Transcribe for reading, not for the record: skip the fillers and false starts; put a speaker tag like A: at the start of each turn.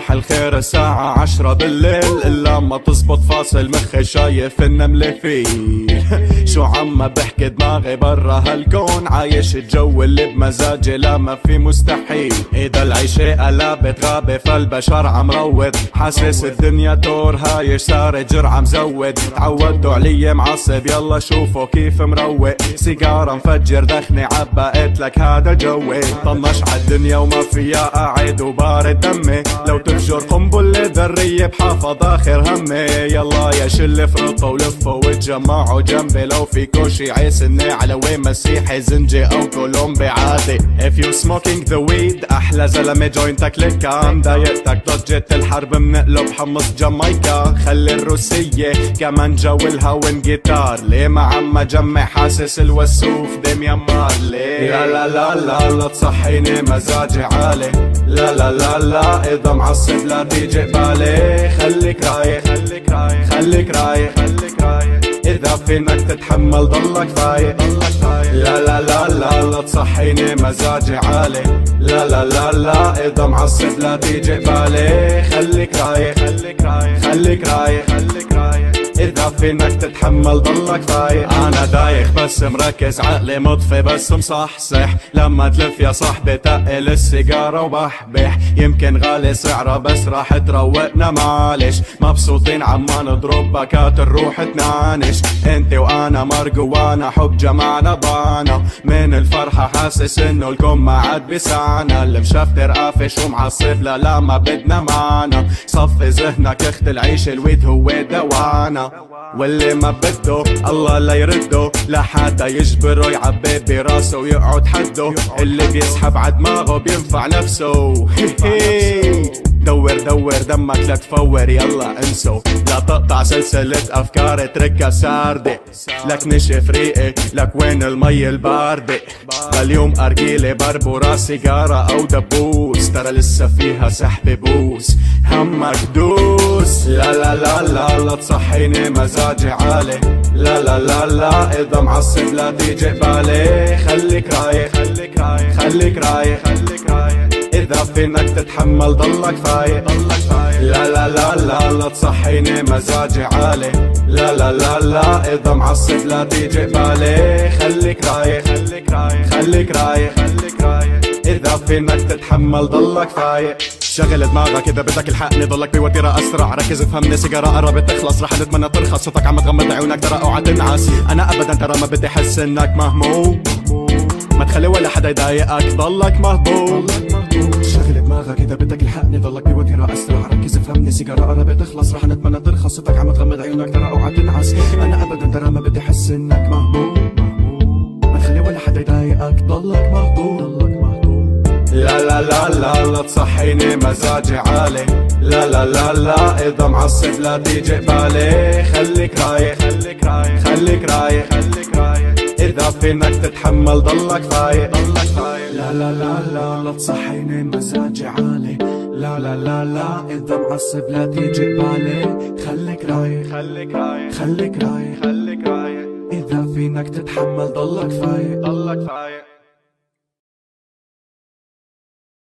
A: صباح الخير الساعة 10 بالليل، إلا ما تزبط فاصل مخي شايف النملة فيه. شو عم بحكي دماغي برا هالكون، عايش الجو اللي بمزاجي لا ما في مستحيل. إذا العيشة قلبت غابة فالبشر عم روض، حاسس الدنيا تور هايش صار جرعة مزود. تعودتوا علي معصب يلا شوفوا كيف مروق، سيجارة مفجر دخني عبقت لك هذا جوي. طنش عالدنيا وما فيها قاعد وبارد دمي، لو تفجر قنبلة ذرية بحافظ آخر همي. يلا يا شل فرطوا ولفوا وتجمعوا جنبي، لو فيكو شي عيسني على وين مسيحي زنجي أو كولومبي عادي. If you smoking the weed أحلى زلمة جوينتك لكا، مضايقتك ضجة الحرب منقلب حمص جامايكا. خلي الروسية كمان جو الهون جيتار، ليه ما عم جمع حاسس الوسوف دميان مارلي. لا لا لا لا لا تصحيني مزاجي عالي، لا لا لا لا إذا معصب لا تيجي قبالي. خليك رايق خليك رايق خليك رايق خليك رايق، إذا فينك تتحمل ضلك فايق. لا لا لا لا لا تصحيني مزاجي عالي، لا لا لا لا إذا معصب لا تيجي قبالي. خليك رايق خليك رايق خليك رايق خليك رايق، إذا فينك تتحمل ضلك فايق. أنا دايخ بس مركز عقلي مطفي بس مصحصح، لما تلف يا صاحبي تقل السيجارة وبحبح. يمكن غالي سعرها بس راح تروقنا معلش، مبسوطين عما نضرب باكات الروح تنعنش. انت وانا مرجوانا حب جمعنا ضانا، من الفرحة حاسس انه الكون ما عاد بيسعنا. اللي مشفتر قافش ومعصب لا لا ما بدنا معنا، صفي ذهنك اخت العيش الويد هو دوانا. واللي ما بده الله لا يرده، لا حدا يجبره يعبي براسه ويقعد حده. اللي بيسحب عدماغه بينفع نفسه. دور دور دمك لا تفور يلا انسو، لا تقطع سلسلة افكار اتركها ساردة. لك نشف ريقي لك وين المي الباردة، اليوم ارجيلي بربورة سيجارة او دبوس، ترى لسه فيها سحب بوس همك دوس. لا لا لا لا لا تصحيني مزاجي عالي، لا لا لا لا اذا معصب لا تيجي قبالي. خليك رايق خليك رايق خليك رايق خليك رايق، إذا فينك تتحمل ضلك فايق ضلك فايق. لا لا لا لا لا تصحيني مزاجي عالي، لا لا لا لا إذا معصب لا تيجي قبالي. خليك رايق خليك رايق خليك رايق خليك رايق، إذا فينك تتحمل ضلك فايق. شغل دماغك إذا بدك الحقني ضلك بوتيرة أسرع، ركز افهمني سيجارة قربت تخلص رح نتمنى ترخص. صوتك عم تغمض عيونك ترى اوعى تنعس، أنا أبدا ترى ما بدي أحس إنك مهموم، ما تخلي ولا حدا يضايقك ضلك مهضوم. شغل دماغك إذا بدك الحقني ضلك بوتيرة أسرع، ركز افهمني سيجارة قربت تخلص رح نتمنى ترخص. صوتك عم تغمض عيونك ترى اوعى تنعس، أنا أبدا ترى ما بدي أحس إنك مهموم، ما تخلي ولا حدا يضايقك ضلك مهضوم. لا لا لا لا لا تصحيني مزاجي عالي، لا لا لا لا إذا معصب لا تيجي قبالي. خليك رايق خليك رايق خليك رايق خليك رايق، إذا فينك تتحمل ضلك فايق ضلك فايق. لا لا لا لا لا تصحيني مزاجي عالي، لا لا لا لا إذا معصب لا تيجي قبالي. خليك رايق خليك رايق خليك رايق خليك رايق، إذا فينك تتحمل ضلك فايق ضلك فايق.